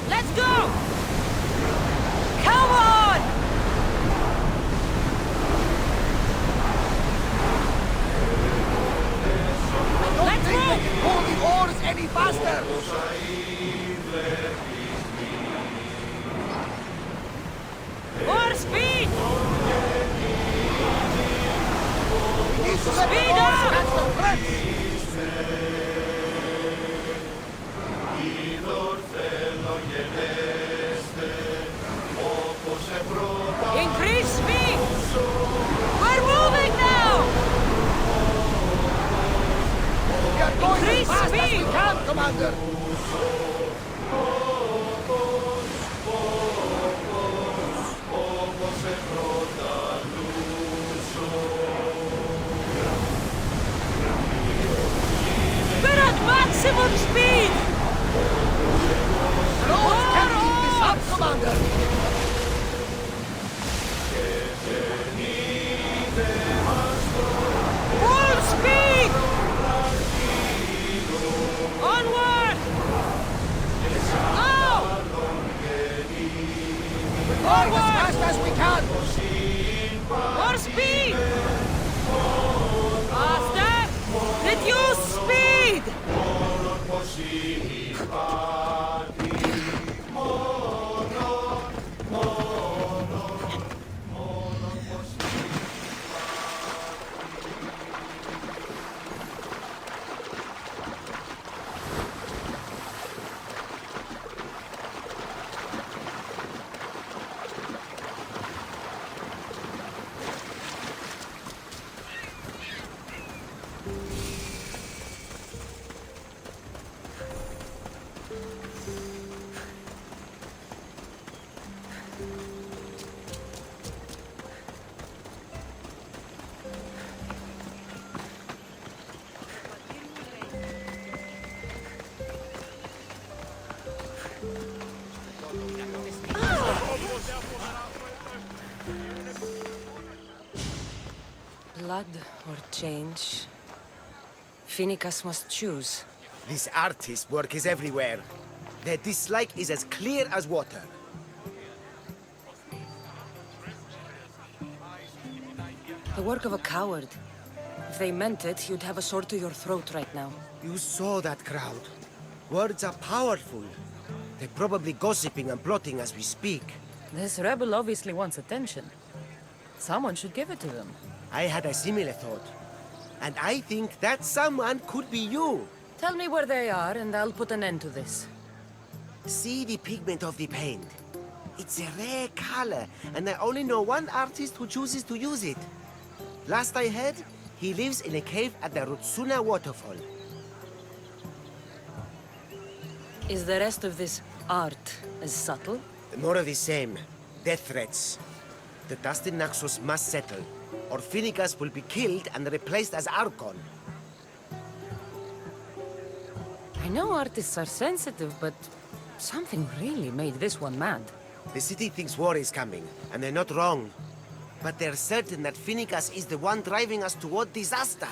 Let's go! Come on! Let's move! Pull the oars any faster! More speed! Speed up! Catch the threats! Increase speed! We're moving now! We are going Increase as fast as speed! we can, Commander! We're at maximum speed! Roads can keep this up, Commander! Full speed! Onward! Go! Going as Forward! fast as we can! More speed! Faster! Reduce speed! Blood or change? Finicus must choose. This artist work is everywhere. Their dislike is as clear as water. The work of a coward. If they meant it, you'd have a sword to your throat right now. You saw that crowd. Words are powerful. They're probably gossiping and plotting as we speak. This rebel obviously wants attention. Someone should give it to them. I had a similar thought. And I think that someone could be you. Tell me where they are, and I'll put an end to this. See the pigment of the paint. It's a rare color, and I only know one artist who chooses to use it. Last I heard, he lives in a cave at the Rutsuna waterfall. Is the rest of this art as subtle? More of the same. Death threats. The dust in Naxos must settle, or Finicus will be killed and replaced as Archon. I know artists are sensitive, but something really made this one mad. The city thinks war is coming, and they're not wrong. But they're certain that Finicus is the one driving us toward disaster.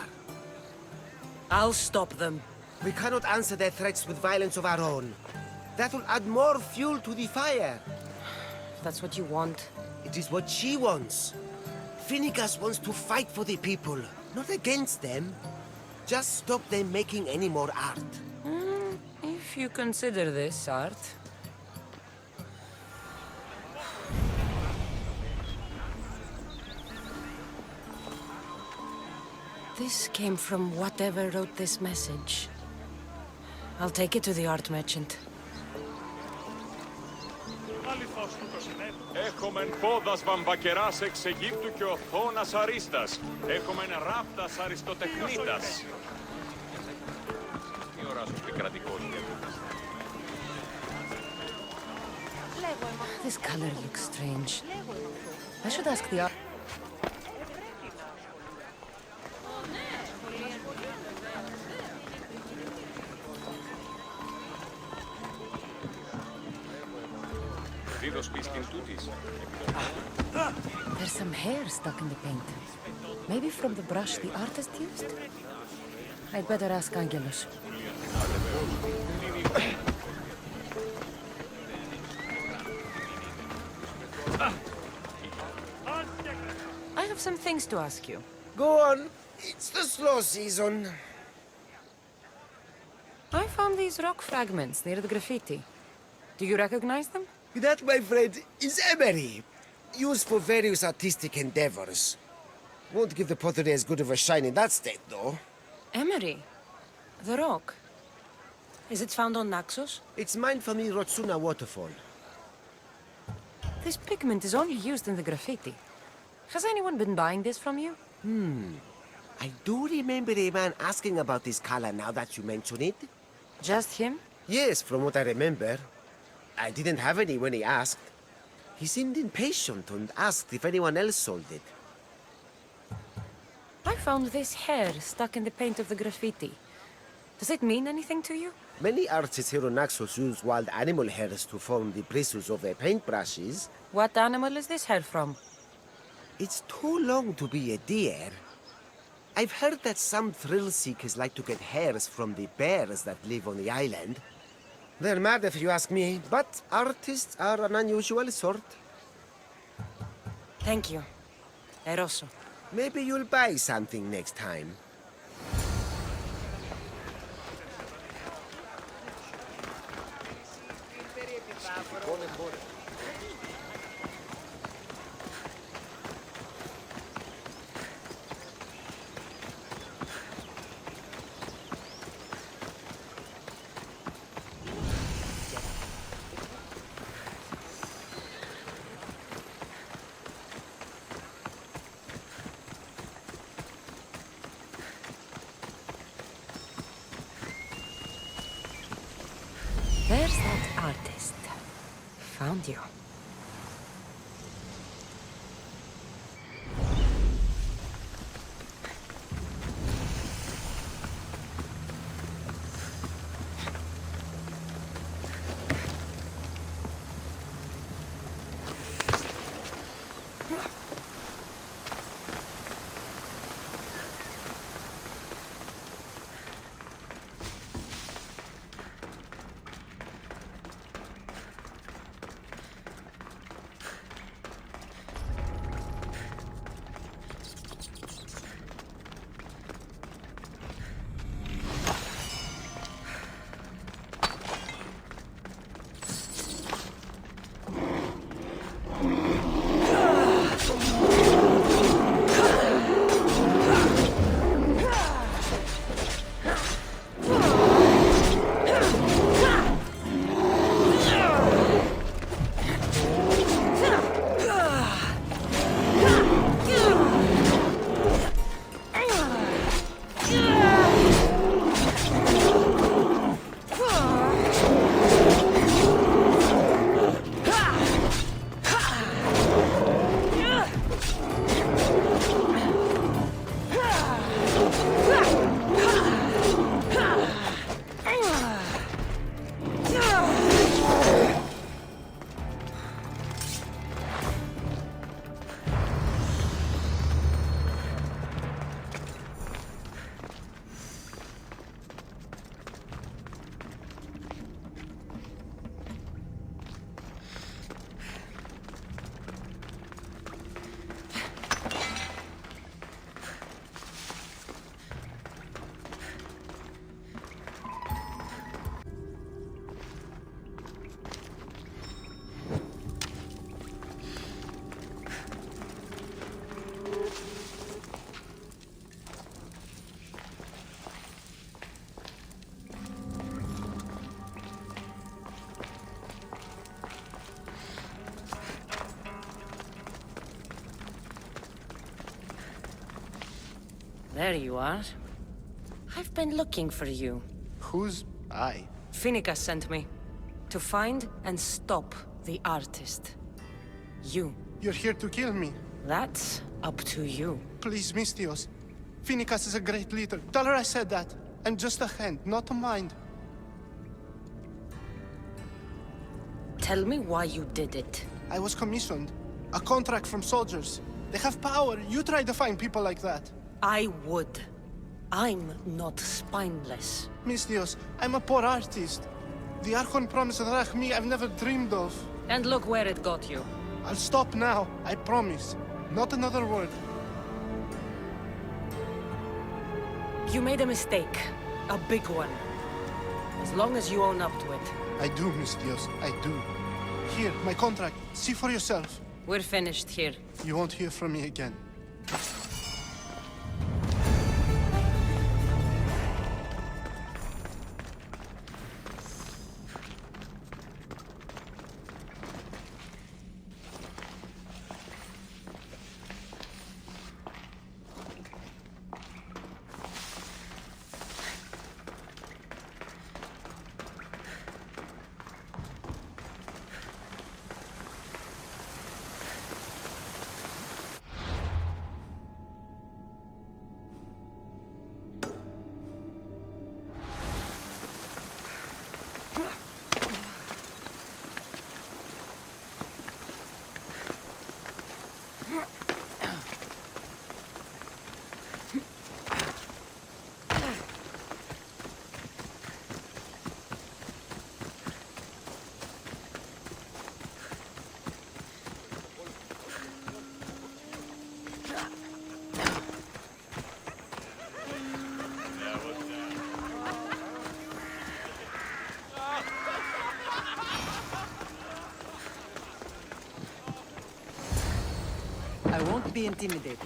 I'll stop them. We cannot answer their threats with violence of our own. That will add more fuel to the fire. If that's what you want. It is what she wants. Finicus wants to fight for the people, not against them. Just stop them making any more art. If you consider this art. This came from whatever wrote this message. I'll take it to the art merchant. Έχομεν πόδας βαμβακεράς εξ Αιγύπτου και οθόνας αρίστας. Έχομεν ράπτας αριστοτεχνίτας. Τι ώρα σου επικρατικός This color looks strange. I should ask the art. Δίδος πίστην τούτης. There's some hair stuck in the paint. Maybe from the brush the artist used? I'd better ask Angelus. I have some things to ask you. Go on. It's the slow season. I found these rock fragments near the graffiti. Do you recognize them? That, my friend, is emery. Used for various artistic endeavors. Won't give the pottery as good of a shine in that state, though. Emery? The rock? Is it found on Naxos? It's mined from the Rotsuna waterfall. This pigment is only used in the graffiti. Has anyone been buying this from you? I do remember a man asking about this color now that you mention it. Just him? Yes, from what I remember. I didn't have any when he asked. He seemed impatient and asked if anyone else sold it. I found this hair stuck in the paint of the graffiti. Does it mean anything to you? Many artists here on Naxos use wild animal hairs to form the bristles of their paintbrushes. What animal is this hair from? It's too long to be a deer. I've heard that some thrill seekers like to get hairs from the bears that live on the island. They're mad if you ask me, but artists are an unusual sort. Thank you. Eroso. Maybe you'll buy something next time. There's that artist. Found you. There you are. I've been looking for you. Who's I? Finicus sent me. To find and stop the artist. You. You're here to kill me. That's up to you. Please, Mystios. Finicus is a great leader. Tell her I said that. I'm just a hand, not a mind. Tell me why you did it. I was commissioned. A contract from soldiers. They have power. You try to find people like that. I would. I'm not spineless. Mistios, I'm a poor artist. The Archon promised Rachmi I've never dreamed of. And look where it got you. I'll stop now, I promise. Not another word. You made a mistake. A big one. As long as you own up to it. I do, Mistios, I do. Here, my contract. See for yourself. We're finished here. You won't hear from me again. I won't be intimidated.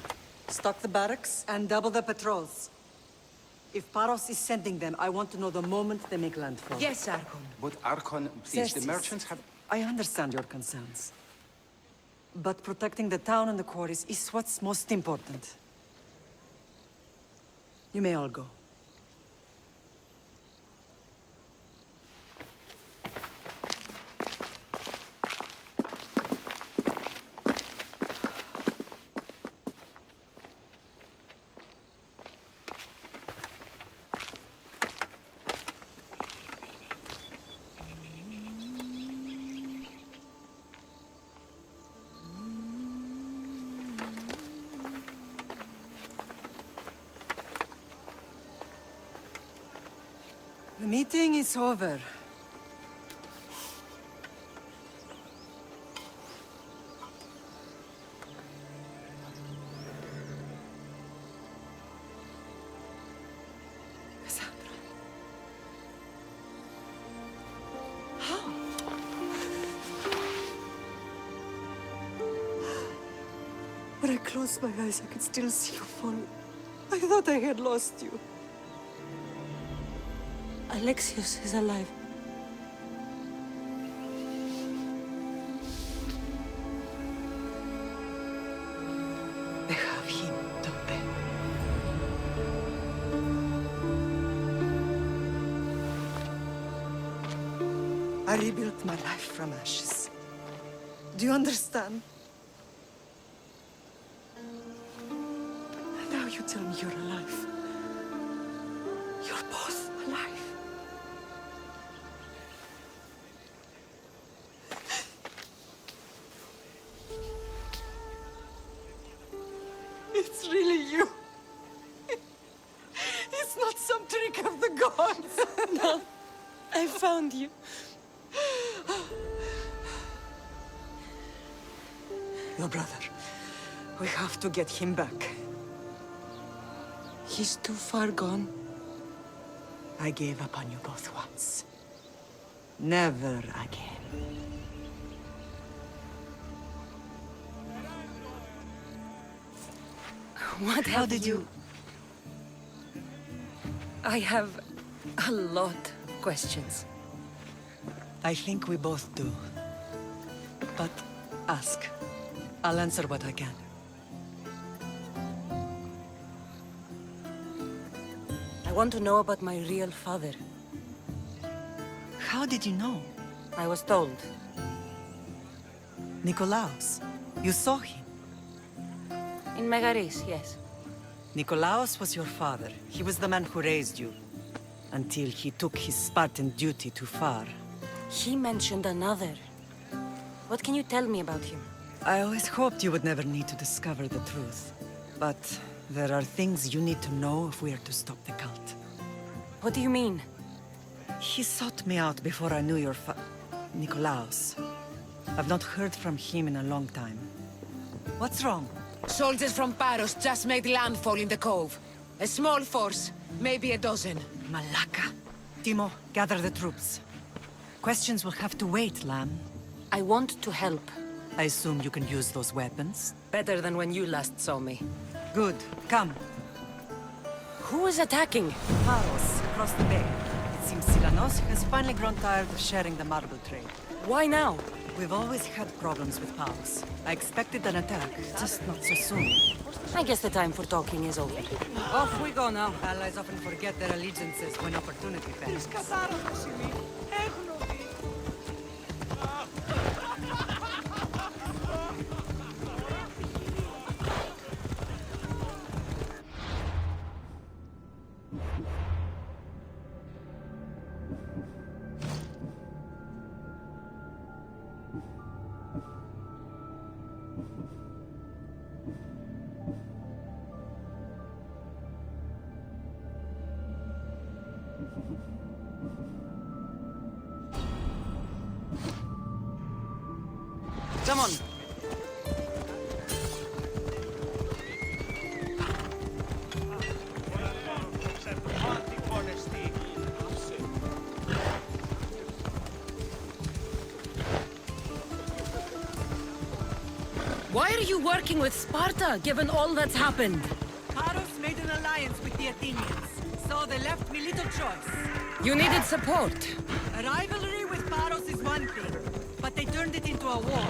Stock the barracks and double the patrols. If Paros is sending them, I want to know the moment they make landfall. Yes, Archon. But Archon, please, the Xerxes, merchants have... I understand your concerns. But protecting the town and the quarries is what's most important. You may all go. The meeting is over. Cassandra. How? When I closed my eyes, I could still see you fall. I thought I had lost you. Alexios is alive. They have him, don't they? I rebuilt my life from ashes. Do you understand? And now you tell me you're alive. You're both alive. It's really you. It's not some trick of the gods. No, I found you. Your brother. We have to get him back. He's too far gone. I gave up on you both once. Never again. What How have did you... I have a lot of questions. I think we both do. But ask. I'll answer what I can. I want to know about my real father. How did you know? I was told. Nikolaos. You saw him. In Megaris, yes. Nikolaos was your father. He was the man who raised you. Until he took his Spartan duty too far. He mentioned another. What can you tell me about him? I always hoped you would never need to discover the truth. But there are things you need to know if we are to stop the cult. What do you mean? He sought me out before I knew your Nikolaos. I've not heard from him in a long time. What's wrong? Soldiers from Paros just made landfall in the cove. A small force, maybe a dozen. Malaka. Timo, gather the troops. Questions will have to wait, Lamb. I want to help. I assume you can use those weapons? Better than when you last saw me. Good. Come. Who is attacking? Paros, across the bay. It seems Silanos has finally grown tired of sharing the marble trade. Why now? We've always had problems with Paros. I expected an attack, just not so soon. I guess the time for talking is over. Off we go now. Allies often forget their allegiances when opportunity passes. Come on. Why are you working with Sparta, given all that's happened? Paros made an alliance with the Athenians, so they left me little choice. You needed support. A rivalry with Paros is one thing, but they turned it into a war.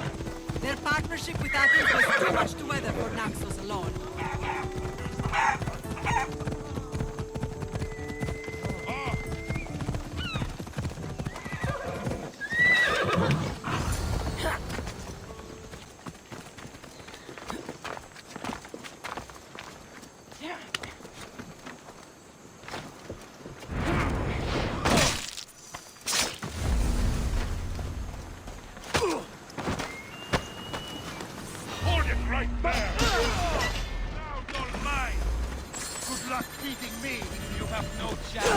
Their partnership with Athens was too much to weather for Naxos alone. Hold it right there! Now you're mine! Good luck beating me! You have no chance!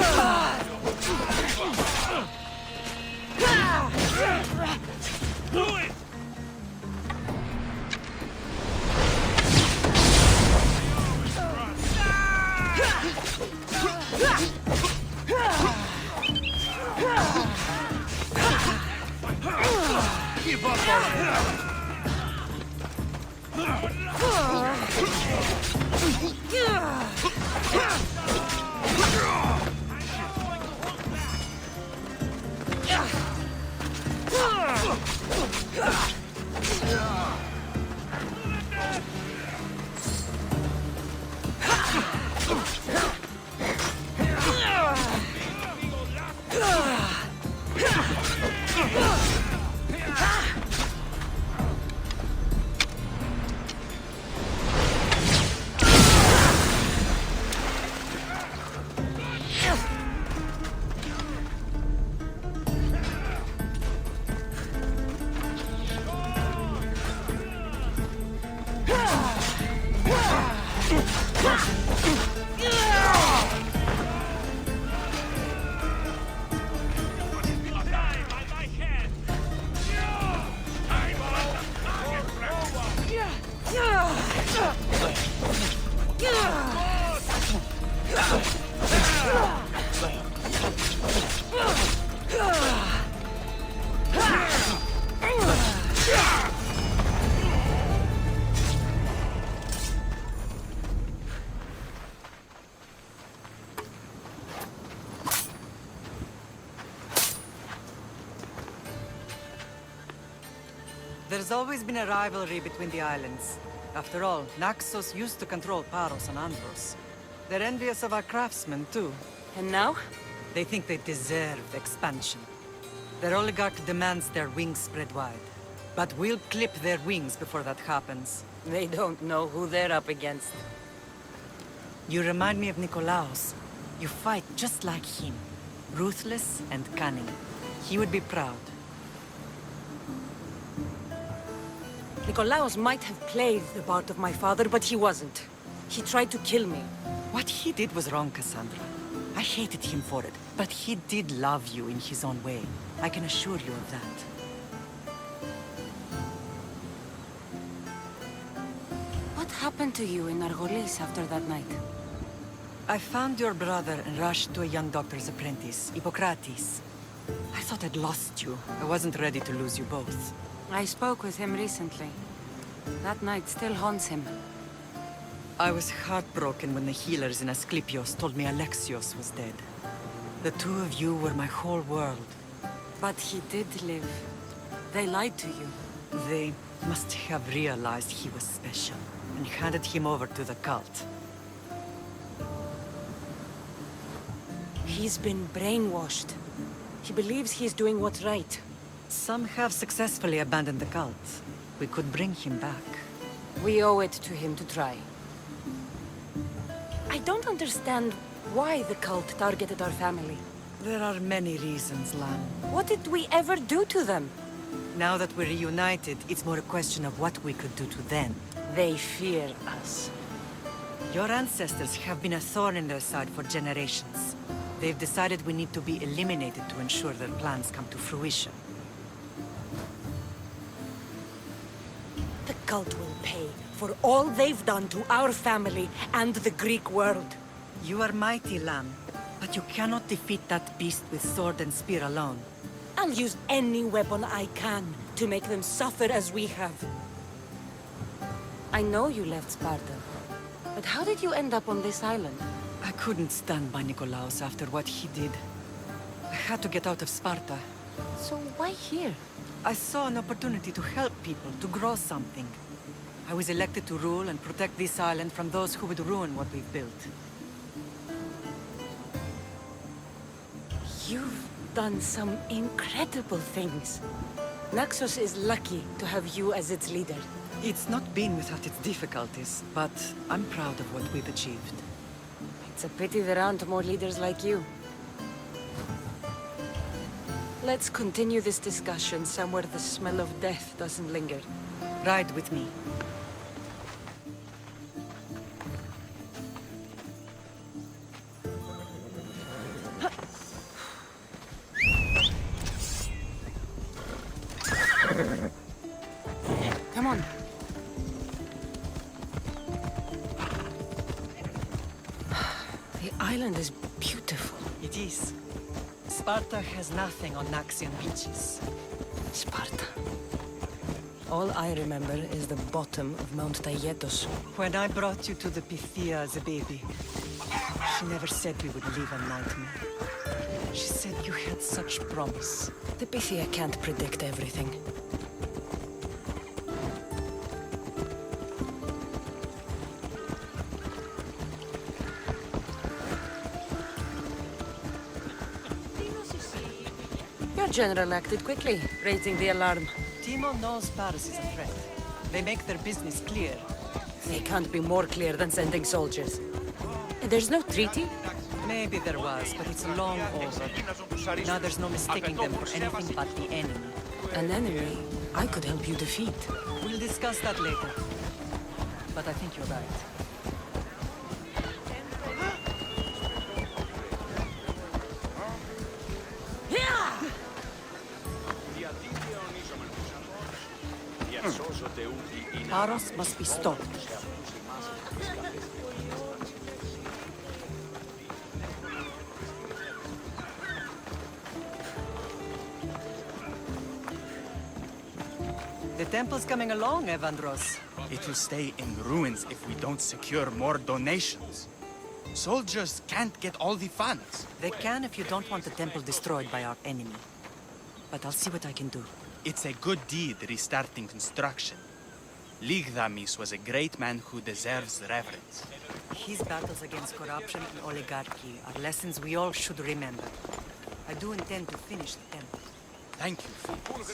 Do it! Give up already! There's always been a rivalry between the islands. After all, Naxos used to control Paros and Andros. They're envious of our craftsmen, too. And now? They think they deserve expansion. Their oligarch demands their wings spread wide. But we'll clip their wings before that happens. They don't know who they're up against. You remind me of Nikolaos. You fight just like him. Ruthless and cunning. He would be proud. Nikolaos might have played the part of my father, but he wasn't. He tried to kill me. What he did was wrong, Cassandra. I hated him for it, but he did love you in his own way. I can assure you of that. What happened to you in Argolis after that night? I found your brother and rushed to a young doctor's apprentice, Hippocrates. I thought I'd lost you. I wasn't ready to lose you both. I spoke with him recently. That night still haunts him. I was heartbroken when the healers in Asclepios told me Alexios was dead. The two of you were my whole world. But he did live. They lied to you. They must have realized he was special and handed him over to the cult. He's been brainwashed. He believes he's doing what's right. Some have successfully abandoned the cult. We could bring him back. We owe it to him to try. I don't understand why the cult targeted our family. There are many reasons, Lan. What did we ever do to them? Now that we're reunited, it's more a question of what we could do to them. They fear us. Your ancestors have been a thorn in their side for generations. They've decided we need to be eliminated to ensure their plans come to fruition. The cult will pay for all they've done to our family and the Greek world. You are mighty, Lan, but you cannot defeat that beast with sword and spear alone. I'll use any weapon I can to make them suffer as we have. I know you left Sparta. But how did you end up on this island? I couldn't stand by Nikolaos after what he did. I had to get out of Sparta. So why here? I saw an opportunity to help people, to grow something. I was elected to rule and protect this island from those who would ruin what we've built. You've done some incredible things. Naxos is lucky to have you as its leader. It's not been without its difficulties, but I'm proud of what we've achieved. It's a pity there aren't more leaders like you. Let's continue this discussion somewhere the smell of death doesn't linger. Ride with me. Come on. The island is beautiful. It is. Sparta has nothing on Naxian beaches. Sparta. All I remember is the bottom of Mount Taygetos. When I brought you to the Pythia as a baby, she never said we would live a nightmare. She said you had such promise. The Pythia can't predict everything. Your general acted quickly, raising the alarm. Timo knows Paris is a threat. They make their business clear. They can't be more clear than sending soldiers. There's no treaty? Maybe there was, but it's long over. Now there's no mistaking them for anything but the enemy. An enemy I could help you defeat. We'll discuss that later. But I think you're right. Paros must be stopped. The temple's coming along, Evandros. It will stay in ruins if we don't secure more donations. Soldiers can't get all the funds. They can if you don't want the temple destroyed by our enemy. But I'll see what I can do. It's a good deed restarting construction. Ligdamis was a great man who deserves reverence. His battles against corruption and oligarchy are lessons we all should remember. I do intend to finish the temple. Thank you, Felix.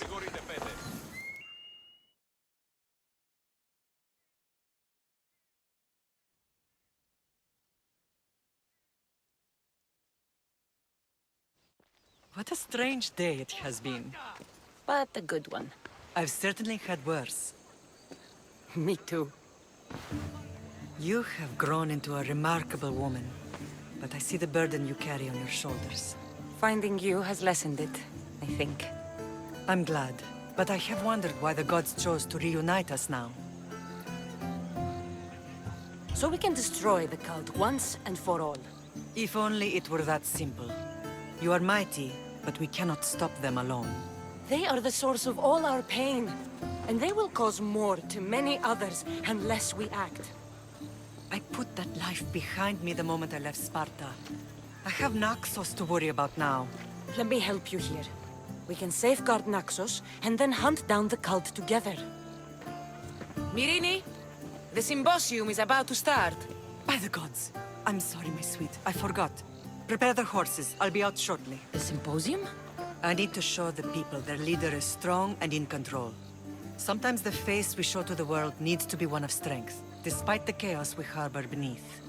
What a strange day it has been. But a good one. I've certainly had worse. Me too. You have grown into a remarkable woman, but I see the burden you carry on your shoulders. Finding you has lessened it, I think. I'm glad, but I have wondered why the gods chose to reunite us now. So we can destroy the cult once and for all. If only it were that simple. You are mighty, but we cannot stop them alone. They are the source of all our pain, and they will cause more to many others unless we act. I put that life behind me the moment I left Sparta. I have Naxos to worry about now. Let me help you here. We can safeguard Naxos, and then hunt down the cult together. Myrrine, the symposium is about to start. By the gods! I'm sorry, my sweet. I forgot. Prepare the horses. I'll be out shortly. The symposium? I need to show the people their leader is strong and in control. Sometimes the face we show to the world needs to be one of strength, despite the chaos we harbor beneath.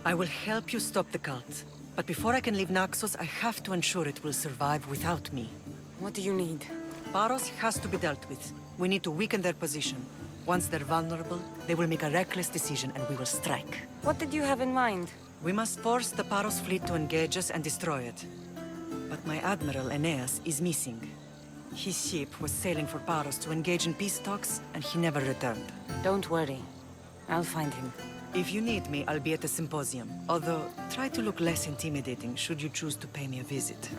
I will help you stop the cult, but before I can leave Naxos, I have to ensure it will survive without me. What do you need? Paros has to be dealt with. We need to weaken their position. Once they're vulnerable, they will make a reckless decision and we will strike. What did you have in mind? We must force the Paros fleet to engage us and destroy it. But my admiral, Aeneas, is missing. His ship was sailing for Paros to engage in peace talks, and he never returned. Don't worry. I'll find him. If you need me, I'll be at the symposium. Although, try to look less intimidating should you choose to pay me a visit.